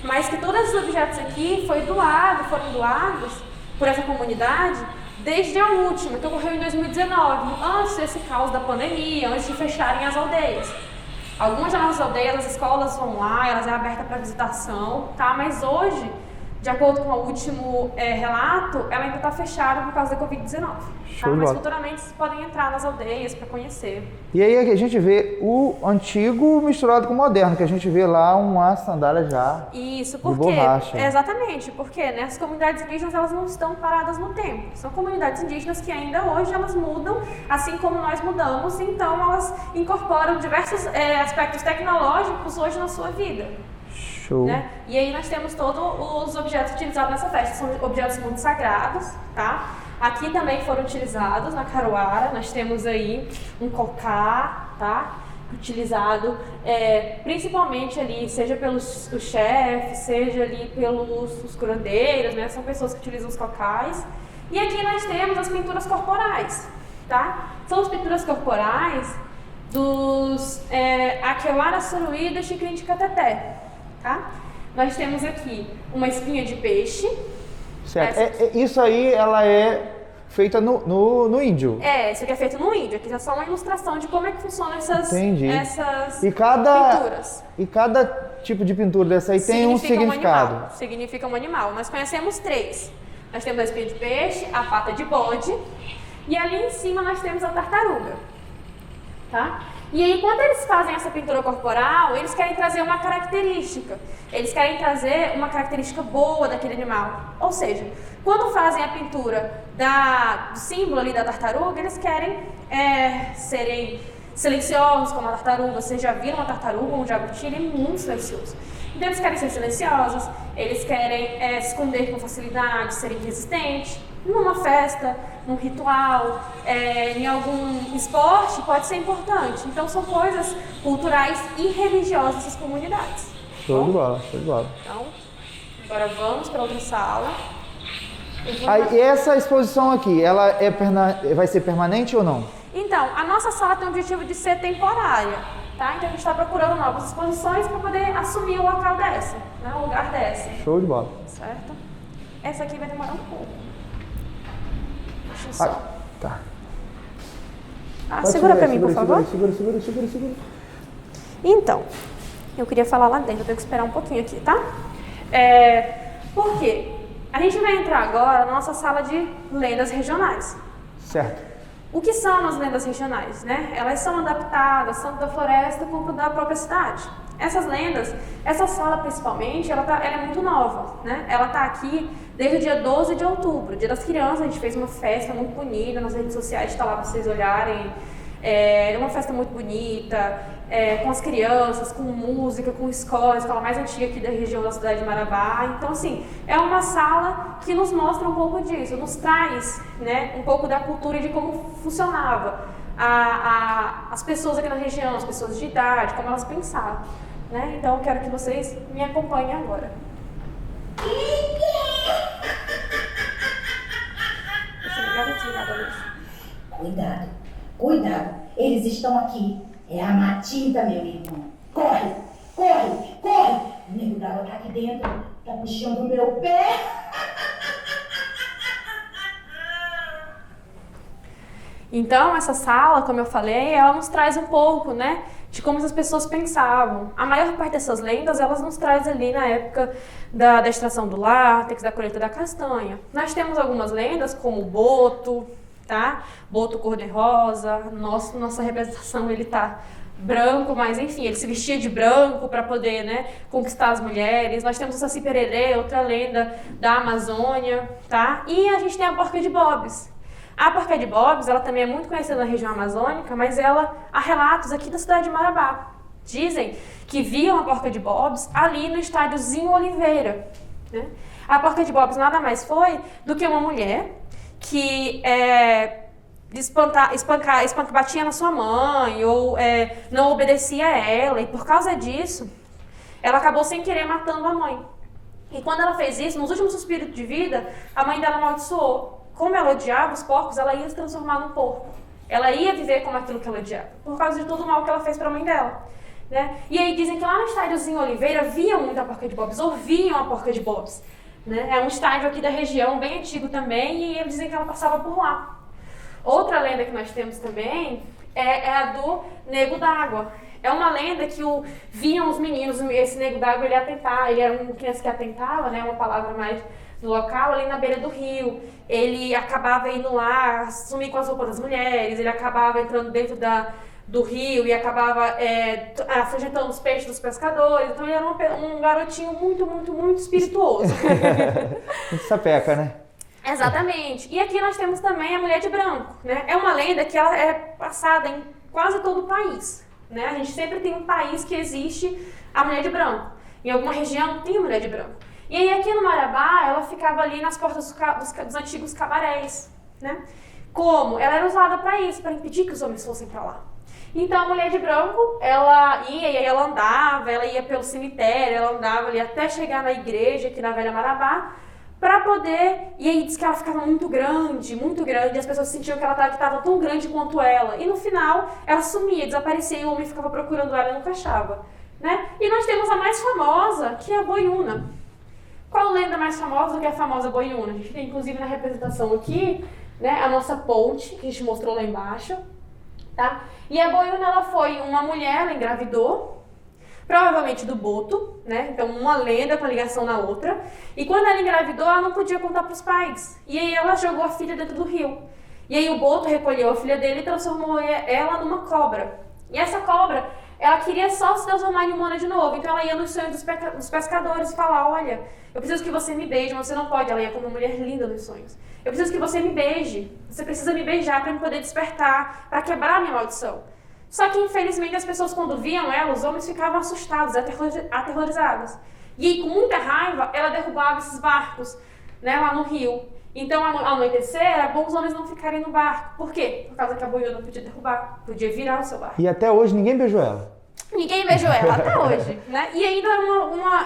Mas que todos esses objetos aqui foram doados por essa comunidade desde a última, que ocorreu em 2019, antes desse caos da pandemia, antes de fecharem as aldeias. Algumas das nossas aldeias, as escolas vão lá, elas é aberta para visitação, tá? Mas hoje, de acordo com o último relato, ela ainda está fechada por causa da Covid-19. Tá? Mas futuramente vocês podem entrar nas aldeias para conhecer. E aí a gente vê o antigo misturado com o moderno, que a gente vê lá uma sandália já. Isso, por de quê? borracha. Exatamente, porque né, as comunidades indígenas elas não estão paradas no tempo. São comunidades indígenas que ainda hoje elas mudam, assim como nós mudamos, então elas incorporam diversos aspectos tecnológicos hoje na sua vida. Show. Né? E aí nós temos todos os objetos utilizados nessa festa, são objetos muito sagrados, tá? Aqui também foram utilizados na Caruara, nós temos aí um cocá, tá? Utilizado principalmente ali, seja pelos chefes, seja ali pelos curandeiros, né? São pessoas que utilizam os cocais. E aqui nós temos as pinturas corporais, tá? São as pinturas corporais dos Aqueuara Suruí e do Xicrim de Cateté. Tá? Nós temos aqui uma espinha de peixe. Certo. Isso aí, ela é feita no índio. Isso aqui é feito no índio. Aqui é só uma ilustração de como é que funcionam essas pinturas. E cada tipo de pintura dessa aí tem um significado. Significa um animal. Nós conhecemos 3. Nós temos a espinha de peixe, a pata de bode e ali em cima nós temos a tartaruga. Tá? E aí, quando eles fazem essa pintura corporal, eles querem trazer uma característica. Eles querem trazer uma característica boa daquele animal. Ou seja, quando fazem a pintura do símbolo ali da tartaruga, eles querem serem silenciosos como a tartaruga. Vocês já viram uma tartaruga ou um jabuti? Ele é muito silencioso. Então, eles querem ser silenciosos, eles querem se esconder com facilidade, serem resistentes. Numa festa, num ritual, em algum esporte, pode ser importante. Então, são coisas culturais e religiosas dessas comunidades. Show de bola, show de bola. Então, agora vamos para outra sala. Aí, essa exposição aqui, ela vai ser permanente ou não? Então, a nossa sala tem o objetivo de ser temporária, tá? Então, a gente está procurando novas exposições para poder assumir o local dessa, né? O lugar dessa. Show de bola. Certo? Essa aqui vai demorar um pouco. Deixa eu só. Tá. Segura para mim, por favor. Segura. Então, eu queria falar lá dentro, eu tenho que esperar um pouquinho aqui, tá? Por quê? A gente vai entrar agora na nossa sala de lendas regionais. Certo. O que são as lendas regionais, né? Elas são adaptadas tanto da floresta como da própria cidade. Essas lendas, essa sala principalmente, ela é muito nova, né? Ela está aqui desde o dia 12 de outubro, Dia das Crianças. A gente fez uma festa muito bonita nas redes sociais, está lá para vocês olharem É uma festa muito bonita, com as crianças, com música, com escola, a escola mais antiga aqui da região da cidade de Marabá. Então, assim, é uma sala que nos mostra um pouco disso, nos traz, né, um pouco da cultura e de como funcionava as pessoas aqui na região, as pessoas de idade, como elas pensavam. Né? Então, eu quero que vocês me acompanhem agora. Deixa eu ligar e desligar a luz. Cuidado, cuidado, eles estão aqui. É a Matilda, meu irmão. Corre, corre, corre. O nego d'água tá aqui dentro, tá puxando o meu pé. Então, essa sala, como eu falei, ela nos traz um pouco, né, de como as pessoas pensavam. A maior parte dessas lendas, elas nos traz ali na época da extração do látex, da colheita da castanha. Nós temos algumas lendas, como o boto, tá? Boto cor-de-rosa. Nossa representação, ele tá branco, mas enfim, ele se vestia de branco para poder, né, conquistar as mulheres. Nós temos o Saci Pererê, outra lenda da Amazônia, tá? E a gente tem a Porca de Bobs. A Porca de Bobs, ela também é muito conhecida na região amazônica, mas há relatos aqui da cidade de Marabá. Dizem que viam a Porca de Bobs ali no estádio Zinho Oliveira. Né? A Porca de Bobs nada mais foi do que uma mulher que batia na sua mãe ou não obedecia a ela, e por causa disso, ela acabou sem querer matando a mãe. E quando ela fez isso, nos últimos suspiros de vida, a mãe dela amaldiçoou. Como ela odiava os porcos, ela ia se transformar num porco. Ela ia viver como aquilo que ela odiava, por causa de todo o mal que ela fez para a mãe dela. Né? E aí dizem que lá no estádiozinho Oliveira viam muito a Porca de Bobs, ouviam a Porca de Bobs. Né? É um estádio aqui da região, bem antigo também, e eles dizem que ela passava por lá. Outra lenda que nós temos também é a do Nego d'Água. É uma lenda que viam os meninos, esse Nego d'Água, ele ia atentar, ele era uma criança que atentava, né? Uma palavra mais do local, ali na beira do rio. Ele acabava indo lá, sumir com as roupas das mulheres, ele acabava entrando dentro do rio e acabava afugentando os peixes dos pescadores. Então ele era um garotinho muito, muito, muito espirituoso. Muito sapeca, né? Exatamente. E aqui nós temos também a Mulher de Branco, né? É uma lenda que ela é passada em quase todo o país, né? A gente sempre tem um país que existe a Mulher de Branco. Em alguma região tem a Mulher de Branco. E aí aqui no Marabá, ela ficava ali nas portas dos antigos cabarés, né? Como? Ela era usada para isso, para impedir que os homens fossem para lá. Então a Mulher de Branco, ela ia, e aí ela andava, ela ia pelo cemitério, ela andava ali até chegar na igreja aqui na Velha Marabá, para poder, e aí diz que ela ficava muito grande, e as pessoas sentiam que ela estava tão grande quanto ela. E no final, ela sumia, desaparecia, e o homem ficava procurando ela e nunca achava. Né? E nós temos a mais famosa, que é a Boiúna. Qual lenda mais famosa do que a famosa Boiúna? A gente tem inclusive na representação aqui, né, a nossa ponte, que a gente mostrou lá embaixo. Tá? E a Boiúna, ela foi uma mulher, ela engravidou, provavelmente do boto, né? Então uma lenda com a ligação na outra. E quando ela engravidou, ela não podia contar para os pais. E aí ela jogou a filha dentro do rio. E aí o boto recolheu a filha dele e transformou ela numa cobra. E essa cobra, ela queria só se transformar em humana de novo. Então ela ia nos sonhos dos pescadores e falar: olha, eu preciso que você me beije, mas você não pode. Ela ia como uma mulher linda nos sonhos. Eu preciso que você me beije. Você precisa me beijar para me poder despertar, para quebrar a minha maldição. Só que, infelizmente, as pessoas, quando viam ela, os homens ficavam assustados, aterrorizados. E aí, com muita raiva, ela derrubava esses barcos, né, lá no rio. Então, ao anoitecer, era bom os homens não ficarem no barco. Por quê? Por causa que a boiúna não podia derrubar, podia virar o seu barco. E até hoje ninguém beijou ela. Ninguém beijou ela, até hoje. Né? E ainda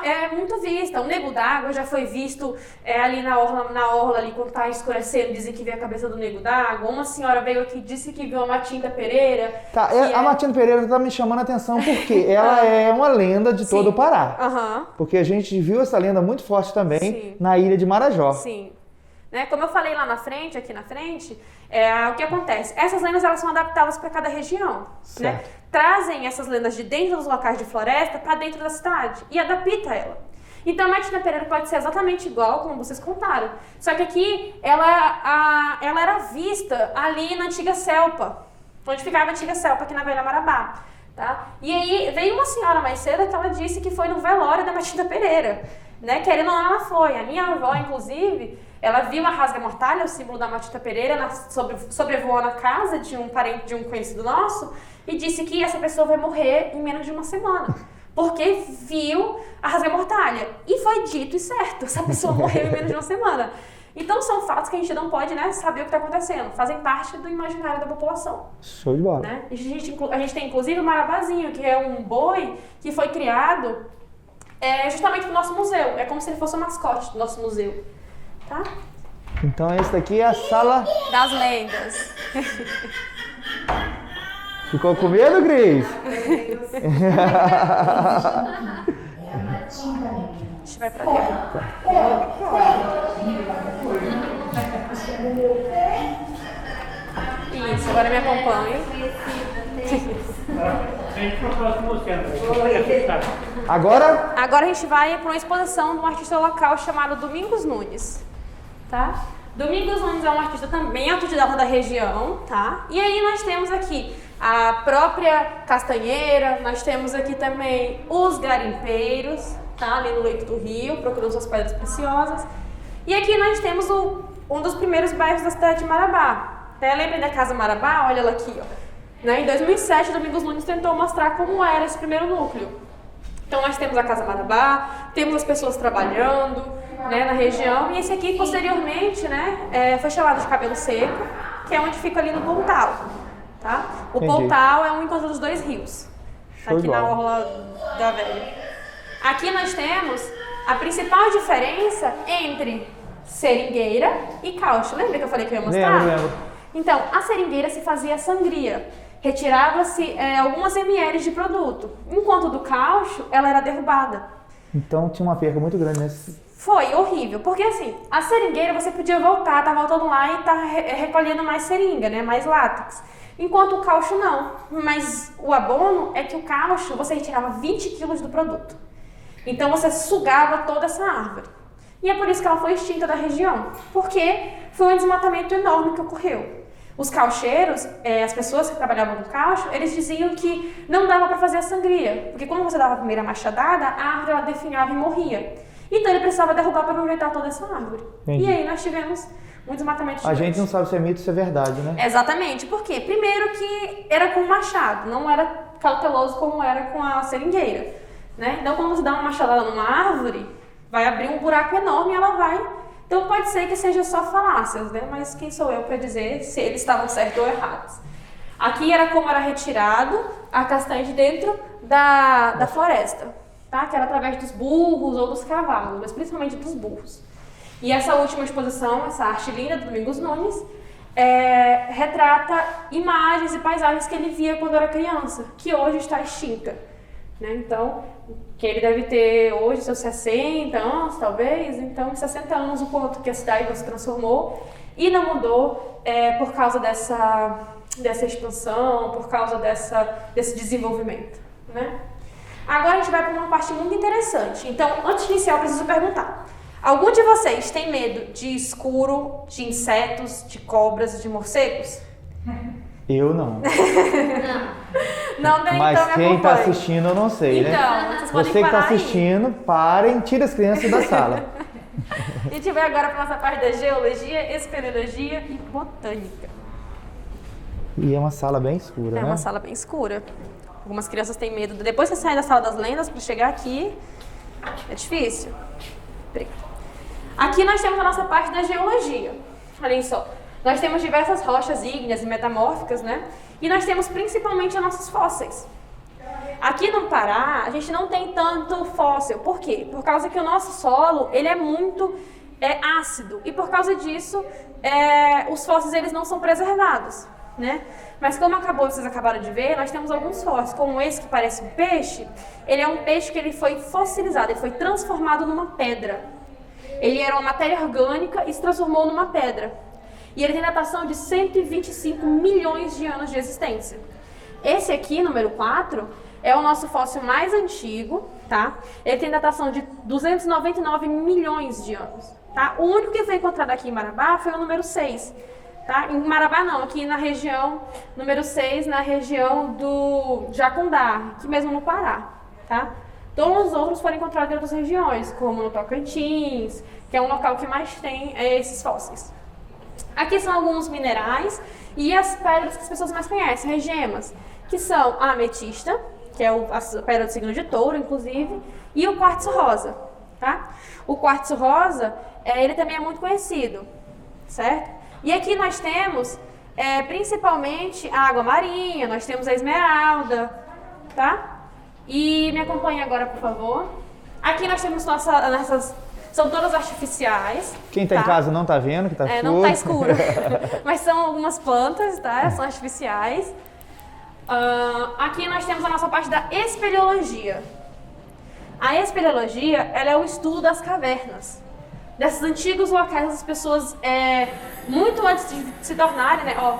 é muito vista. O Nego d'Água já foi visto ali na orla ali, quando está escurecendo, dizem que vê a cabeça do Nego d'Água. Uma senhora veio aqui e disse que viu a Matinta Pereira. Tá, a Matinta Pereira está me chamando a atenção porque ela é uma lenda de todo o Pará. Porque a gente viu essa lenda muito forte também na ilha de Marajó. Sim. Né? Como eu falei lá na frente, aqui na frente, o que acontece? Essas lendas, elas são adaptadas para cada região. Né? Trazem essas lendas de dentro dos locais de floresta para dentro da cidade e adapta ela. Então a Matinta Pereira pode ser exatamente igual como vocês contaram. Só que aqui ela era vista ali na antiga Selpa, onde ficava a antiga Selpa aqui na Velha Marabá. Tá? E aí veio uma senhora mais cedo que ela disse que foi no velório da Matinta Pereira. Né? Querendo ou não, ela foi. A minha avó, inclusive, Ela viu a rasga-mortalha, o símbolo da Matita Pereira, sobrevoando a casa de um parente, de um conhecido nosso, e disse que essa pessoa vai morrer em menos de uma semana. Porque viu a rasga-mortalha. E foi dito e certo, essa pessoa morreu em menos de uma semana. Então são fatos que a gente não pode, né, saber o que está acontecendo. Fazem parte do imaginário da população. Show de bola. Né? A gente tem inclusive o Marabazinho, que é um boi que foi criado justamente para o nosso museu. É como se ele fosse o mascote do nosso museu. Tá? Então esse daqui é a sala... Das lendas. Ficou com medo, Cris? É a matinha, meu irmão. A gente vai pra cá. Isso, agora me acompanhe. Agora? Agora a gente vai para uma exposição de um artista local chamado Domingos Nunes, tá? Domingos Nunes é um artista também autodidata da região, tá? E aí nós temos aqui a própria castanheira, nós temos aqui também os garimpeiros, tá? Ali no leito do rio, procurando suas pedras preciosas. E aqui nós temos um dos primeiros bairros da cidade de Marabá. Lembra da Casa Marabá? Olha ela aqui, ó. Em 2007, Domingos Nunes tentou mostrar como era esse primeiro núcleo. Então nós temos a Casa Marabá, temos as pessoas trabalhando, né, na região, e esse aqui posteriormente, né, foi chamado de Cabelo Seco, que é onde fica ali no Pontal, tá? O Entendi. Pontal é um encontro dos dois rios, Show aqui de na bola. Orla da Velha. Aqui nós temos a principal diferença entre seringueira e caucho. Lembra que eu falei que eu ia mostrar? Lembro. Então, a seringueira se fazia sangria. Retirava-se algumas ml de produto, enquanto do caucho ela era derrubada. Então tinha uma perca muito grande nesse... Foi horrível, porque assim, a seringueira você podia voltar, tá voltando lá e tá recolhendo mais seringa, né, mais látex. Enquanto o caucho não. Mas o abono é que o caucho você retirava 20 quilos do produto. Então você sugava toda essa árvore. E é por isso que ela foi extinta da região, porque foi um desmatamento enorme que ocorreu. Os caucheiros, as pessoas que trabalhavam no caucho, eles diziam que não dava para fazer a sangria, porque quando você dava a primeira machadada, a árvore ela definhava e morria. Então ele precisava derrubar para aproveitar toda essa árvore. Entendi. E aí nós tivemos um desmatamento A gigante. gente não sabe se é mito ou se é verdade, né? Exatamente, por quê? Primeiro que era com machado, não era cauteloso como era com a seringueira, né? Então quando você dá uma machadada numa árvore, vai abrir um buraco enorme e ela vai... Então pode ser que seja só falácias, né? Mas quem sou eu para dizer se eles estavam certos ou errados? Aqui era como era retirado a castanha de dentro da floresta, tá? Que era através dos burros ou dos cavalos, mas principalmente dos burros. E essa última exposição, essa arte linda do Domingos Nunes, retrata imagens e paisagens que ele via quando era criança, que hoje está extinta, né? Então, que ele deve ter hoje seus 60 anos, talvez. Então, em 60 anos, o quanto que a cidade se transformou e não mudou por causa dessa expansão, por causa desse desenvolvimento, né? Agora a gente vai para uma parte muito interessante. Então, antes de iniciar, eu preciso perguntar. Algum de vocês tem medo de escuro, de insetos, de cobras, de morcegos? Eu não. Não tem, Mas então me quem tá acompanhe. assistindo eu não sei, né? Então, vocês podem Você que tá parar aí. assistindo, parem, tira as crianças da sala. A gente vai agora para nossa parte da geologia, espeleologia e botânica. E é uma sala bem escura, É né? uma sala bem escura. Algumas crianças têm medo. Depois que você sai da sala das lendas, para chegar aqui, é difícil. Aqui nós temos a nossa parte da geologia. Olhem só. Nós temos diversas rochas ígneas e metamórficas, né? E nós temos principalmente os nossos fósseis. Aqui no Pará, a gente não tem tanto fóssil. Por quê? Por causa que o nosso solo, ele é muito ácido. E por causa disso, os fósseis eles não são preservados, né? Mas como vocês acabaram de ver, nós temos alguns fósseis, como esse que parece um peixe. Ele é um peixe que ele foi fossilizado, ele foi transformado numa pedra. Ele era uma matéria orgânica e se transformou numa pedra. E ele tem datação de 125 milhões de anos de existência. Esse aqui, número 4, é o nosso fóssil mais antigo, tá? Ele tem datação de 299 milhões de anos, tá? O único que foi encontrado aqui em Marabá foi o número 6, tá? Em Marabá não, aqui na região, número 6, na região do Jacundá, aqui mesmo no Pará, tá? Todos os outros foram encontrados em outras regiões, como no Tocantins, que é um local que mais tem esses fósseis. Aqui são alguns minerais e as pedras que as pessoas mais conhecem, as gemas, que são a ametista, que é a pedra do signo de Touro, inclusive, e o quartzo rosa, tá? O quartzo rosa, ele também é muito conhecido, certo? E aqui nós temos, principalmente, a água marinha, nós temos a esmeralda, tá? E me acompanhe agora, por favor. Aqui nós temos nossas... São todas artificiais. Quem está em casa não está vendo, que está escuro. Não está escuro. Mas são algumas plantas, tá? São artificiais. Aqui nós temos a nossa parte da espeleologia. A espeleologia, ela é o estudo das cavernas. Desses antigos locais, as pessoas, muito antes de se tornarem, né? Ó,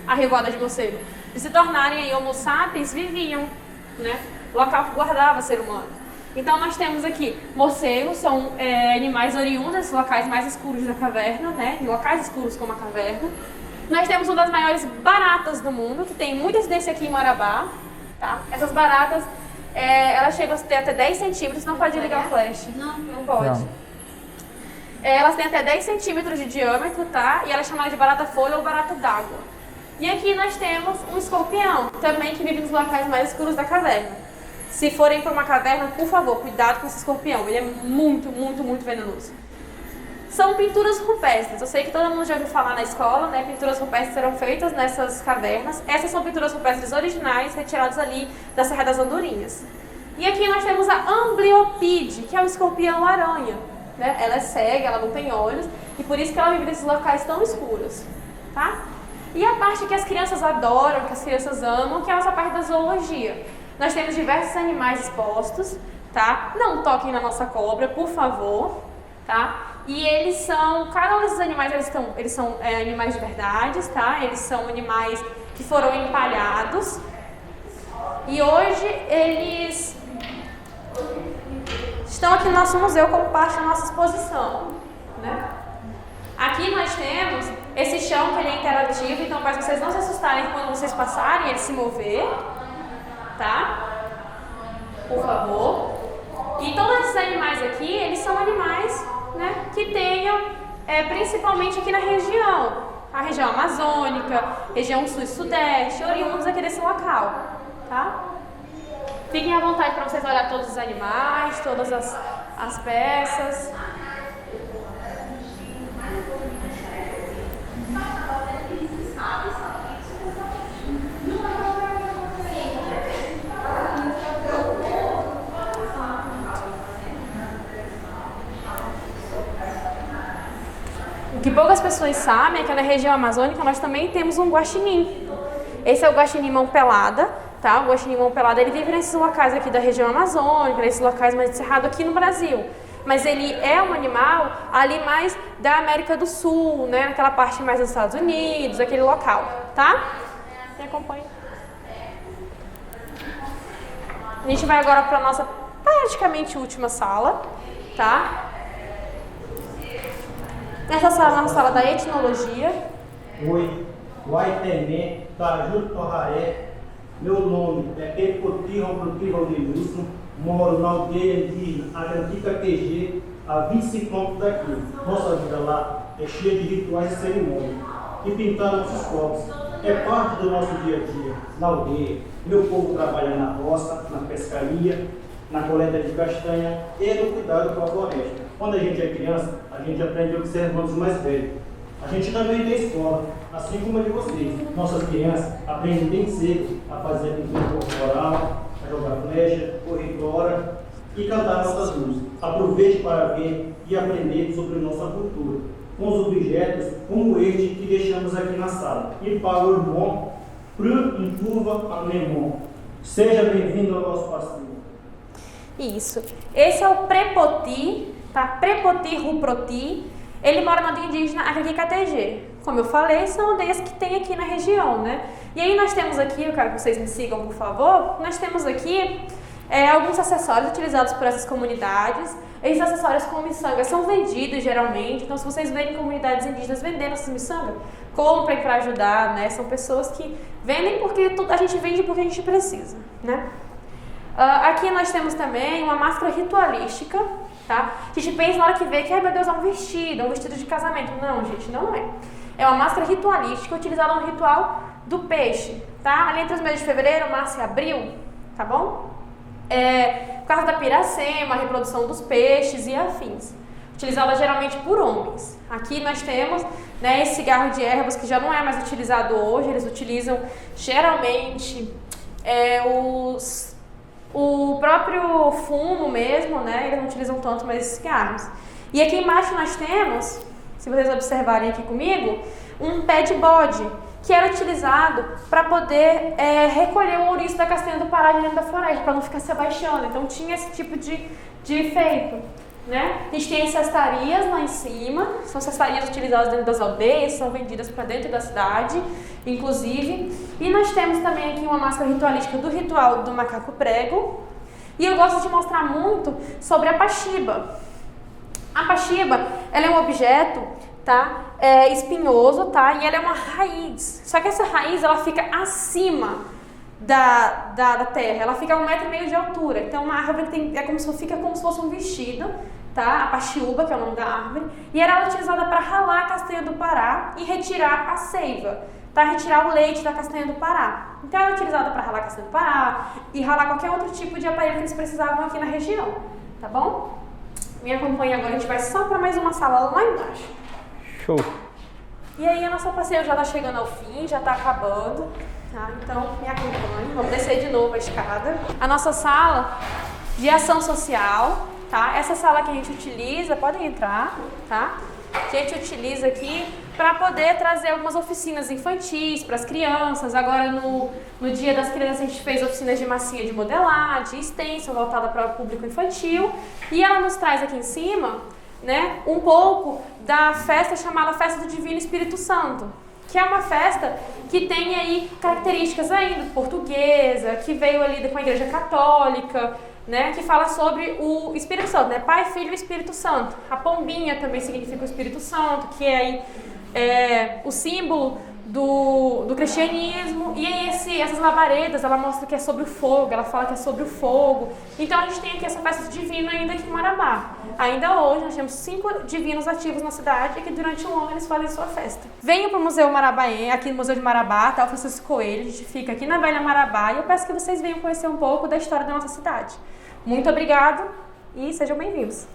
a revoada de morcego. De se tornarem aí homo sapiens, viviam, né? Local que guardava ser humano. Então nós temos aqui morcegos, são animais oriundos desses locais mais escuros da caverna, né? Em locais escuros como a caverna. Nós temos uma das maiores baratas do mundo, que tem muita incidência aqui em Marabá, tá? Essas baratas, elas chegam a ter até 10 centímetros, não pode ligar o flash. Não pode. Não. Elas têm até 10 centímetros de diâmetro, tá? E ela é chamada de barata-folha ou barata d'água. E aqui nós temos um escorpião, também que vive nos locais mais escuros da caverna. Se forem para uma caverna, por favor, cuidado com esse escorpião. Ele é muito, muito, muito venenoso. São pinturas rupestres. Eu sei que todo mundo já ouviu falar na escola, né? Pinturas rupestres serão feitas nessas cavernas. Essas são pinturas rupestres originais, retiradas ali da Serra das Andorinhas. E aqui nós temos a Amblyopide, que é o escorpião-aranha. Né? Ela é cega, ela não tem olhos, e por isso que ela vive nesses locais tão escuros. Tá? E a parte que as crianças adoram, que as crianças amam, que é a nossa parte da zoologia. Nós temos diversos animais expostos, tá? Não toquem na nossa cobra, por favor, tá? E eles são, cada um desses animais, eles são animais de verdade, tá? Eles são animais que foram empalhados. E hoje eles estão aqui no nosso museu como parte da nossa exposição, né? Aqui nós temos esse chão que ele é interativo, então para vocês não se assustarem quando vocês passarem, ele se mover. Tá? Por favor. E todos esses animais aqui, eles são animais, né, que tenham, principalmente aqui na região, a região amazônica, região sul e sudeste, oriundos aqui desse local, tá? Fiquem à vontade para vocês olhar todos os animais, todas as peças. O que poucas pessoas sabem é que na região amazônica nós também temos um guaxinim. Esse é o guaxinim mão pelada, tá? O guaxinim mão pelada, ele vive nesses locais aqui da região amazônica, nesses locais mais cerrados aqui no Brasil. Mas ele é um animal ali mais da América do Sul, né? Naquela parte mais dos Estados Unidos, aquele local, tá? Me acompanha. A gente vai agora para a nossa praticamente última sala, tá? Essa sala é uma sala da etnologia. Oi, Guaitemé, Caju Torraré. Meu nome é Pepoti Rombroti Rodrigues. Moro na aldeia indígena Arantica QG, a 25 km daqui. Nossa vida lá é cheia de rituais e cerimônias. E pintar nossos corpos é parte do nosso dia a dia. Na aldeia, meu povo trabalha na roça, na pescaria, na coleta de castanha e no cuidado com a floresta. Quando a gente é criança, a gente aprende observando os mais velhos. A gente também tem escola, assim como a de vocês. Nossas crianças aprendem bem cedo a fazer pintura corporal, a jogar flecha, correr fora e cantar nossas músicas. Aproveite para ver e aprender sobre nossa cultura, com os objetos como este que deixamos aqui na sala. E para o irmão, Inturva Anemon. Seja bem-vindo ao nosso passeio. Isso. Esse é o Prepoti, tá? Prepoti Ruproti. Ele mora na aldeia indígena Arantica-TG. Como eu falei, são aldeias que tem aqui na região, né? E aí nós temos aqui, eu quero que vocês me sigam, por favor. Nós temos aqui alguns acessórios utilizados por essas comunidades. Esses acessórios com miçanga são vendidos geralmente. Então, se vocês verem comunidades indígenas vendendo essas miçangas, comprem para ajudar, né? São pessoas que vendem porque a gente vende porque a gente precisa, né? Aqui nós temos também uma máscara ritualística, tá? A gente pensa na hora que vê que, ai meu Deus, é um vestido de casamento. Não, gente, não é. É uma máscara ritualística utilizada no ritual do peixe, tá? Ali entre os meses de fevereiro, março e abril, tá bom? Por causa da piracema, a reprodução dos peixes e afins. Utilizada geralmente por homens. Aqui nós temos, né, esse cigarro de ervas que já não é mais utilizado hoje, eles utilizam geralmente o próprio fumo mesmo, né? Eles não utilizam tanto mais esses cigarros. E aqui embaixo nós temos, se vocês observarem aqui comigo, um pé de bode, que era utilizado para poder recolher o ouriço da castanha do Pará de dentro da floresta, para não ficar se abaixando. Então tinha esse tipo de efeito, né? A gente tem as cestarias lá em cima, são cestarias utilizadas dentro das aldeias, são vendidas para dentro da cidade, inclusive. E nós temos também aqui uma máscara ritualística do ritual do macaco prego. E eu gosto de mostrar muito sobre a paxiba. A paxiba, ela é um objeto, tá? Espinhoso, tá? E ela é uma raiz. Só que essa raiz, ela fica acima da terra. Ela fica a 1,5 metro de altura. Então, uma árvore fica como se fosse um vestido, tá? A paxiúba, que é o nome da árvore. E ela é utilizada para ralar a castanha do Pará e retirar a seiva, tá? Retirar o leite da castanha do Pará. Então, ela é utilizada para ralar a castanha do Pará e ralar qualquer outro tipo de aparelho que eles precisavam aqui na região, tá bom? Me acompanha agora, a gente vai só para mais uma sala lá embaixo. Show! E aí, a nossa passeio já está chegando ao fim, já está acabando, tá? Então, me acompanhe. Vamos descer de novo a escada. A nossa sala de ação social, tá? Essa sala que a gente utiliza, podem entrar, tá? A gente utiliza aqui para poder trazer algumas oficinas infantis para as crianças. Agora, no Dia das Crianças, a gente fez oficinas de massinha de modelar, de stencil, voltada para o público infantil. E ela nos traz aqui em cima, né, um pouco da festa chamada Festa do Divino Espírito Santo, que é uma festa que tem aí características ainda portuguesa, que veio ali com a Igreja Católica, né, que fala sobre o Espírito Santo, né, Pai, Filho e Espírito Santo. A pombinha também significa o Espírito Santo, que é aí o símbolo do cristianismo. E aí essas labaredas, ela mostra que é sobre o fogo, ela fala que é sobre o fogo. Então a gente tem aqui essa festa divina ainda aqui em Marabá. Ainda hoje nós temos 5 divinos ativos na cidade e que durante um ano eles fazem sua festa. Venham para o Museu Marabaense, aqui no Museu de Marabá, tá? O Francisco Coelho, a gente fica aqui na Velha Marabá e eu peço que vocês venham conhecer um pouco da história da nossa cidade. Muito obrigado e sejam bem-vindos.